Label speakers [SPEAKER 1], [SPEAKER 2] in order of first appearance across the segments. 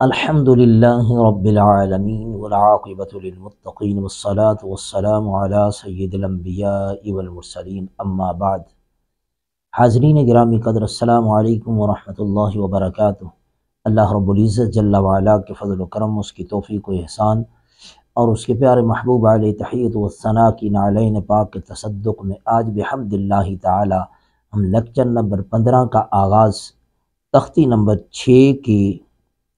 [SPEAKER 1] الحمدللہ رب العالمین والعاقبۃ للمتقین والصلاة والسلام علی سید الانبیاء والمرسلین اما بعد۔ حاضرین گرامی قدر، السلام علیکم ورحمۃ اللہ وبرکاتہ۔ اللہ رب العزت جل وعلا کے فضل و کرم، اس کی توفیق و احسان اور اس کے پیارے محبوب علیہ تحیت و ثنا کی نعلین پاک کے تصدق میں آج بحمد اللہ تعالی ہم لیکچر نمبر 15 کا آغاز تختی نمبر 6 کی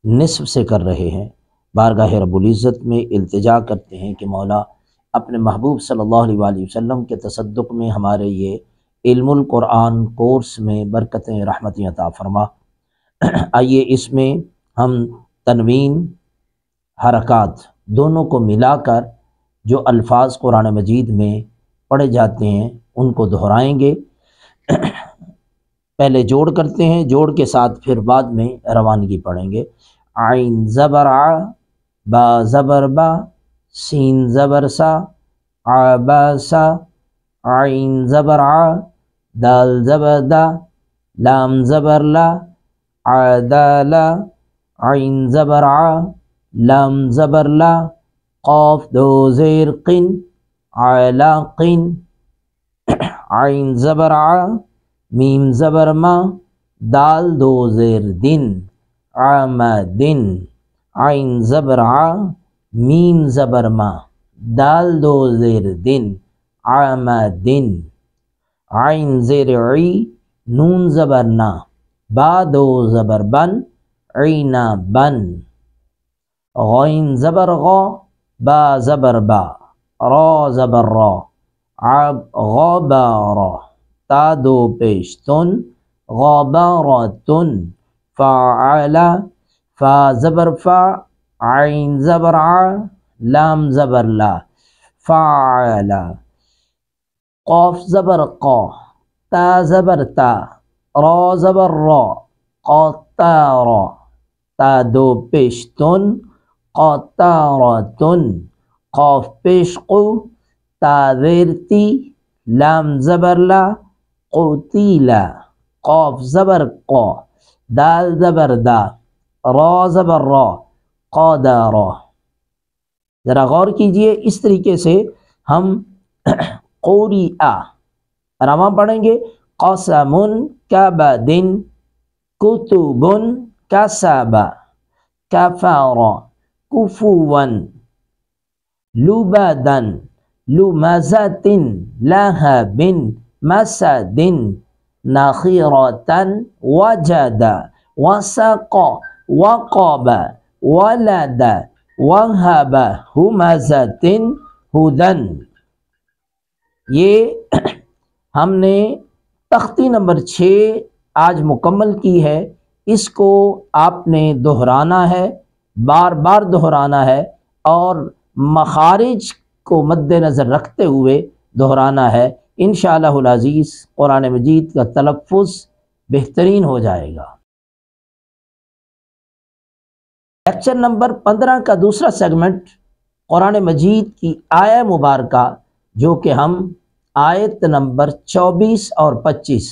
[SPEAKER 1] نصف سے کر رہے ہیں۔ بارگاہ رب العزت میں التجا کرتے ہیں کہ مولا اپنے محبوب صلی اللہ علیہ وآلہ وسلم کے تصدق میں ہمارے یہ علم القرآن کورس میں برکتیں رحمتیں عطا فرما۔ آئیے اس میں ہم تنوین حرکات دونوں کو ملا کر جو الفاظ قرآن مجید میں پڑھے جاتے ہیں ان کو دہرائیں گے۔ پہلے جوڑ کرتے ہیں، جوڑ کے ساتھ پھر بعد میں روانگی پڑھیں گے۔ عین زبر ع، با زبر با، سین زبر سا، عباسا، عین زبر ع، دال زبر دا، لام زبر لا، عدالا، عین زبر ع، لام زبر لا، قاف دو زیر قن، علاقن، عین زبر ع، میم زبر ما، دال دو زیر دن، عمدن، عین زبر ع، میم زبر ما، دال دو زیر دن، عمدن، عین زیر عی، نون زبر نا، با دو زبر بن، عنبن، غین زبر غا، با زبر با، را زبر را، غبارا، تا دو پیش تن، غبارتن، فعل، فا زبر فا، عین زبر ع، لام زبر لا، فعل، قاف زبر قا، تا زبر تا، را زبر را، قطارا، تا دو پیش تن، قطارتن، قاف پیش قو، تا زیر تی، لام زبر لا، قتیلا، قاف زبر قا، دال زبر دا، را زبر را، قدرا۔ ذرا غور کیجئے، اس طریقے سے ہم قوریہ رواں پڑھیں گے۔ قسم کبد، کتب کسب، کفر، کفوا، لبدا، لمزة، لهب، مسد، نخيرة، وجد، وسق، وقب، ولد، وهب، همزة، هدى۔ یہ ہم نے تختی نمبر 6 آج مکمل کی ہے۔ اس کو آپ نے دہرانا ہے، بار بار دہرانا ہے اور مخارج کو مد نظر رکھتے ہوئے دہرانا ہے۔ انشاءاللہ العزیز قرآن مجید کا تلفظ بہترین ہو جائے گا۔ لیکچر نمبر 15 کا دوسرا سیگمنٹ قرآن مجید کی آیہ مبارکہ، جو کہ ہم آیت نمبر 24 اور 25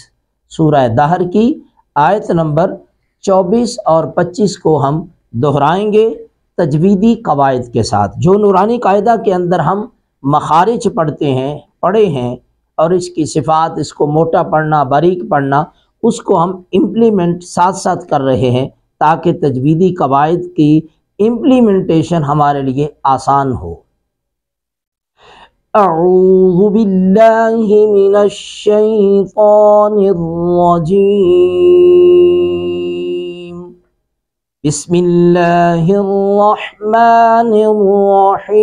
[SPEAKER 1] سورہ دہر کی آیت نمبر 24 اور 25 کو ہم دہرائیں گے تجویدی قواعد کے ساتھ۔ جو نورانی قاعدہ کے اندر ہم مخارج پڑھے ہیں اور اس کی صفات، اس کو موٹا پڑھنا، باریک پڑھنا، اس کو ہم امپلیمنٹ ساتھ ساتھ کر رہے ہیں تاکہ تجویدی قواعد کی امپلیمنٹیشن ہمارے لیے آسان ہو۔ اعوذ باللہ من الشیطان الرجیم، بسم اللہ الرحمن الرحیم،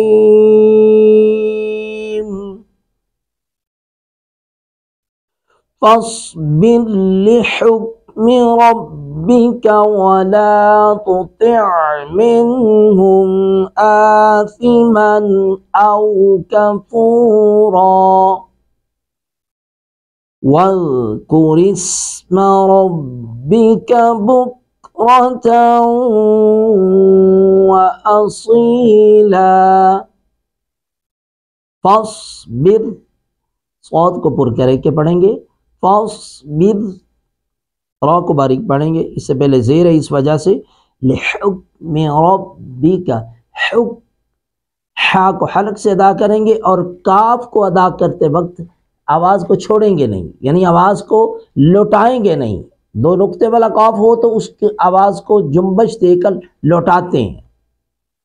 [SPEAKER 1] فاصبر لحکم ربک ولا تطع منهم آثما او کفورا، واذکر اسم ربک بکرة وأصیلا۔ فاصبر، صاد کو پر کرے کے پڑھیں گے، فاصبر، را کو باریک پڑھیں گے، اس سے پہلے زیر ہے اس وجہ سے لحکم ربک، ہا کو حلق سے ادا کریں گے اور کاف کو ادا کرتے وقت آواز کو چھوڑیں گے نہیں، یعنی آواز کو لوٹائیں گے نہیں۔ دو نقطے والا کاف ہو تو اس کی آواز کو جنبش دے کر لوٹاتے ہیں،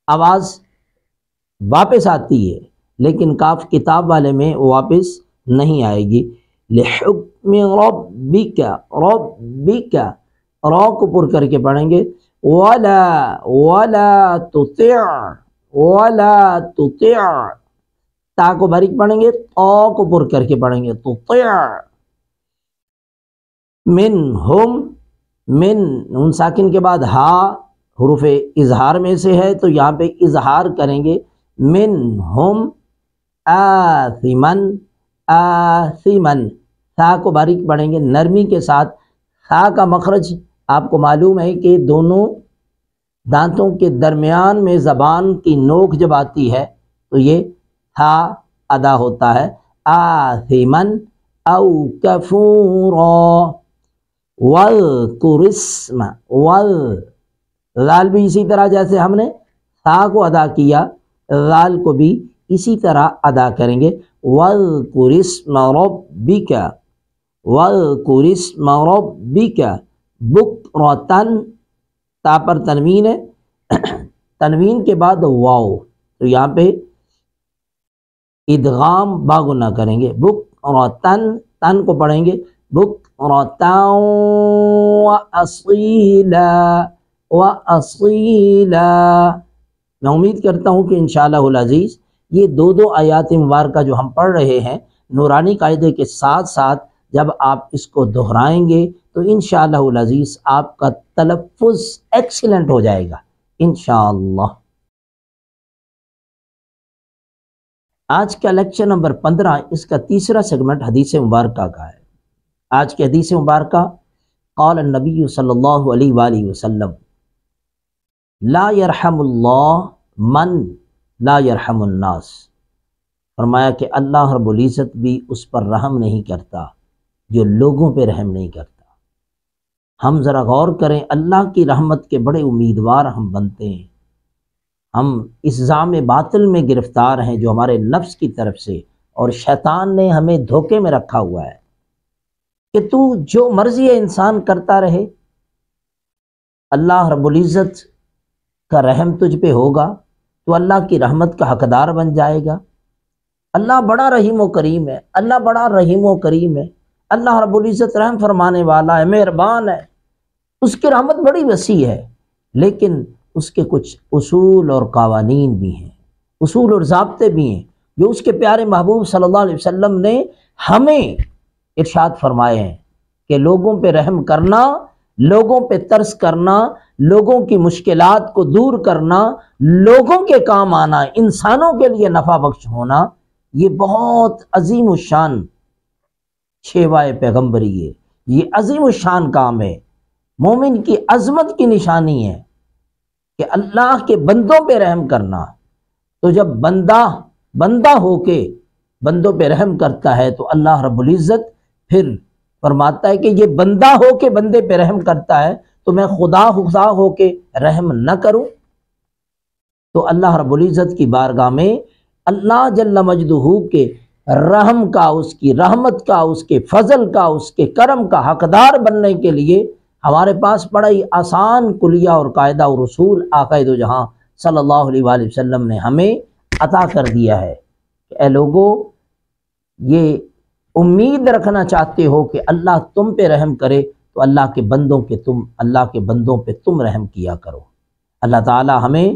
[SPEAKER 1] آواز واپس آتی ہے، لیکن کاف کتاب والے میں واپس نہیں آئے گی۔ لحکم ربک، ربک، را کو پر کر کے پڑھیں گے، ولا تطع، ولا تطع، تا کو باریک پڑھیں گے، تا کو پر کر کے پڑھیں گے، تطع، منہم، من نون ساکن کے بعد ہا حروف اظہار میں سے ہے تو یہاں پہ اظہار کریں گے، منہم آثمن، آثمن، تھا کو باریک پڑھیں گے نرمی کے ساتھ۔ تھا کا مخرج آپ کو معلوم ہے کہ دونوں دانتوں کے درمیان میں زبان کی نوک جب آتی ہے تو یہ تھا ادا ہوتا ہے، آثمن او کفورا، واذکر اسم، ذال بھی اسی طرح جیسے ہم نے تھا کو ادا کیا، ذال کو بھی اسی طرح ادا کریں گے، واذکر اسم ربک، واذکر اسم ربک بکرتن، تا پر تنوین ہے، تنوین کے بعد واو تو یہاں پہ ادغام باگنا کریں گے، بکرتن، تن کو پڑھیں گے بکرتن واصیلا، واصیلا۔ میں امید کرتا ہوں کہ انشاءاللہ العزیز یہ دو آیات مبارکہ جو ہم پڑھ رہے ہیں نورانی قاعدے کے ساتھ ساتھ جب آپ اس کو دہرائیں گے تو انشاءاللہ العزیز آپ کا تلفظ ایکسیلنٹ ہو جائے گا انشاءاللہ۔ آج کا لیکچر نمبر 15 اس کا تیسرا سیگمنٹ حدیث مبارکہ کا ہے۔ آج کی حدیث مبارکہ، قال النبی صلی اللہ علیہ وآلہ وسلم لا یرحم اللہ من لا یرحم الناس، فرمایا کہ اللہ رب العزت بھی اس پر رحم نہیں کرتا جو لوگوں پہ رحم نہیں کرتا۔ ہم ذرا غور کریں، اللہ کی رحمت کے بڑے امیدوار ہم بنتے ہیں، ہم اس ظام باطل میں گرفتار ہیں جو ہمارے نفس کی طرف سے اور شیطان نے ہمیں دھوکے میں رکھا ہوا ہے کہ تو جو مرضی ہے انسان کرتا رہے، اللہ رب العزت کا رحم تجھ پہ ہوگا تو اللہ کی رحمت کا حقدار بن جائے گا۔ اللہ بڑا رحیم و کریم ہے، اللہ بڑا رحیم و کریم ہے، اللہ رب العزت رحم فرمانے والا ہے، مہربان ہے، اس کی رحمت بڑی وسیع ہے، لیکن اس کے کچھ اصول اور قوانین بھی ہیں، اصول اور ضابطے بھی ہیں جو اس کے پیارے محبوب صلی اللہ علیہ وسلم نے ہمیں ارشاد فرمائے ہیں کہ لوگوں پہ رحم کرنا، لوگوں پہ ترس کرنا، لوگوں کی مشکلات کو دور کرنا، لوگوں کے کام آنا، انسانوں کے لیے نفع بخش ہونا، یہ بہت عظیم الشان شیوائے پیغمبری ہے، یہ عظیم الشان کام ہے، مومن کی عظمت کی نشانی ہے کہ اللہ کے بندوں پہ رحم کرنا۔ تو جب بندہ ہو کے بندوں پہ رحم کرتا ہے تو اللہ رب العزت پھر فرماتا ہے کہ یہ بندہ ہو کے بندے پہ رحم کرتا ہے تو میں خدا ہو کے رحم نہ کروں؟ تو اللہ رب العزت کی بارگاہ میں اللہ جل مجدہ کے رحم کا، اس کی رحمت کا، اس کے فضل کا، اس کے کرم کا حقدار بننے کے لیے ہمارے پاس بڑا ہی آسان کلیہ اور قاعدہ اور اصول آقا دو جہاں صلی اللہ علیہ وآلہ وسلم نے ہمیں عطا کر دیا ہے کہ اے لوگو، یہ امید رکھنا چاہتے ہو کہ اللہ تم پہ رحم کرے تو اللہ کے بندوں پہ تم رحم کیا کرو۔ اللہ تعالی ہمیں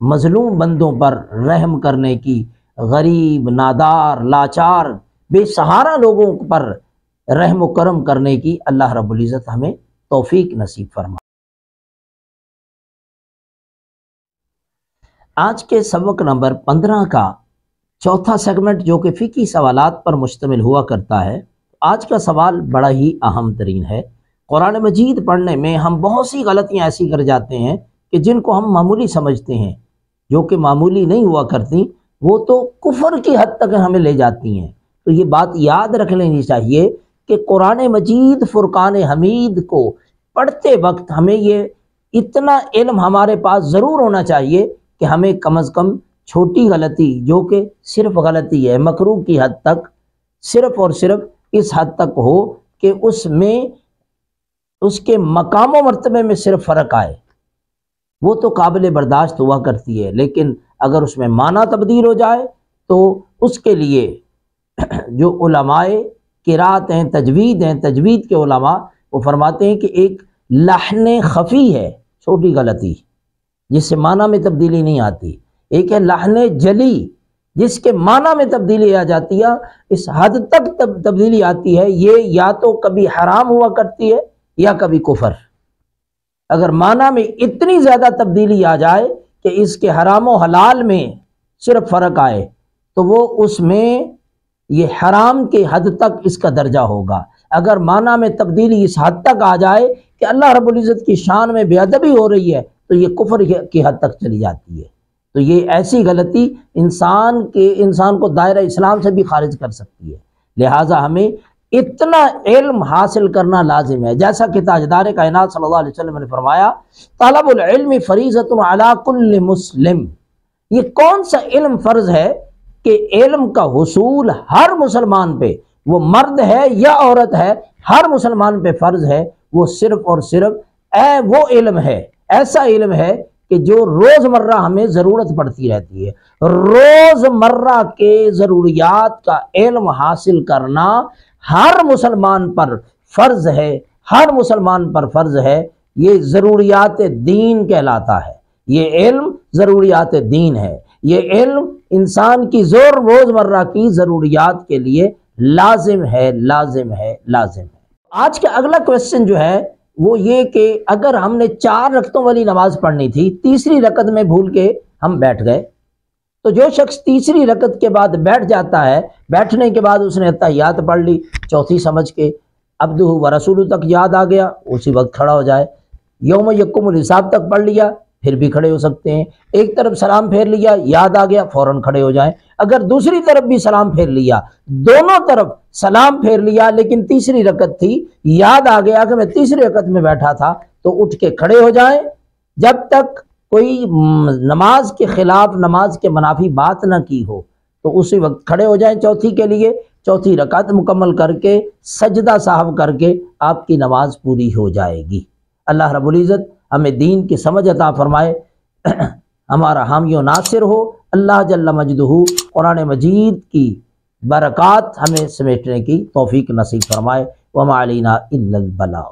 [SPEAKER 1] مظلوم بندوں پر رحم کرنے کی، غریب، نادار، لاچار، بے سہارا لوگوں پر رحم و کرم کرنے کی اللہ رب العزت ہمیں توفیق نصیب فرمائے۔ آج کے سبق نمبر 15 کا چوتھا سیگمنٹ جو کہ فقہی سوالات پر مشتمل ہوا کرتا ہے، آج کا سوال بڑا ہی اہم ترین ہے۔ قرآن مجید پڑھنے میں ہم بہت سی غلطیاں ایسی کر جاتے ہیں کہ جن کو ہم معمولی سمجھتے ہیں، جو کہ معمولی نہیں ہوا کرتی، وہ تو کفر کی حد تک ہمیں لے جاتی ہیں۔ تو یہ بات یاد رکھ لینی چاہیے کہ قرآن مجید فرقان حمید کو پڑھتے وقت ہمیں یہ اتنا علم ہمارے پاس ضرور ہونا چاہیے کہ ہمیں کم از کم چھوٹی غلطی جو کہ صرف غلطی ہے مکروہ کی حد تک، صرف اور صرف اس حد تک ہو کہ اس میں اس کے مقام و مرتبے میں صرف فرق آئے، وہ تو قابل برداشت ہوا کرتی ہے، لیکن اگر اس میں معنی تبدیل ہو جائے تو اس کے لیے جو علماء قرات ہیں، تجوید کے علماء وہ فرماتے ہیں کہ ایک لحن خفی ہے، چھوٹی غلطی جس سے معنی میں تبدیلی نہیں آتی، ایک ہے لحن جلی جس کے معنی میں تبدیلی آ جاتی ہے، اس حد تک تبدیلی آتی ہے، یہ یا تو کبھی حرام ہوا کرتی ہے یا کبھی کفر۔ اگر معنی میں اتنی زیادہ تبدیلی آ جائے کہ اس کے حرام و حلال میں صرف فرق آئے تو وہ اس میں یہ حرام کے حد تک اس کا درجہ ہوگا۔ اگر معنی میں تبدیلی اس حد تک آ جائے کہ اللہ رب العزت کی شان میں بے ادبی ہو رہی ہے تو یہ کفر کی حد تک چلی جاتی ہے۔ تو یہ ایسی غلطی انسان کو دائرہ اسلام سے بھی خارج کر سکتی ہے، لہٰذا ہمیں اتنا علم حاصل کرنا لازم ہے، جیسا کہ تاجدار کائنات صلی اللہ علیہ وسلم نے فرمایا طلب العلم فریضۃ علی کل مسلم۔ یہ کون سا علم فرض ہے کہ علم کا حصول ہر مسلمان پہ، وہ مرد ہے یا عورت ہے، ہر مسلمان پہ فرض ہے، وہ صرف اور صرف وہ علم ہے، ایسا علم ہے کہ جو روز مرہ ہمیں ضرورت پڑتی رہتی ہے۔ روز مرہ کے ضروریات کا علم حاصل کرنا ہر مسلمان پر فرض ہے، ہر مسلمان پر فرض ہے، یہ ضروریات دین کہلاتا ہے، یہ علم ضروریات دین ہے، یہ علم انسان کی روز مرہ کی ضروریات کے لیے لازم ہے۔ آج کا اگلا کویسچن جو ہے وہ یہ کہ اگر ہم نے 4 رکعتوں والی نماز پڑھنی تھی، تیسری رکعت میں بھول کے ہم بیٹھ گئے، تو جو شخص تیسری رکعت کے بعد بیٹھ جاتا ہے، بیٹھنے کے بعد اس نے اتحیات پڑھ لی، چوتھی سمجھ کے عبدہ و رسولہ تک یاد آ گیا، اسی وقت کھڑا ہو جائے، یوم یقوم الحساب تک پڑھ لیا پھر بھی کھڑے ہو سکتے ہیں، ایک طرف سلام پھیر لیا یاد آ گیا فوراً کھڑے ہو جائیں، اگر دوسری طرف بھی سلام پھیر لیا، دونوں طرف سلام پھیر لیا لیکن تیسری رکعت تھی، یاد آ گیا کہ میں تیسری رکعت میں بیٹھا تھا، تو اٹھ کے کھڑے ہو جائیں، جب تک کوئی نماز کے خلاف نماز کے منافی بات نہ کی ہو تو اسی وقت کھڑے ہو جائیں چوتھی کے لیے، چوتھی رکعت مکمل کر کے سجدہ صاحب کر کے آپ کی نماز پوری ہو جائے گی۔ اللہ رب العزت ہمیں دین کی سمجھ عطا فرمائے، ہمارا حامی و ناصر ہو۔ اللہ جل مجدہ قرآن مجید کی برکات ہمیں سمیٹنے کی توفیق نصیب فرمائے۔ وما علینا الا البلاغ۔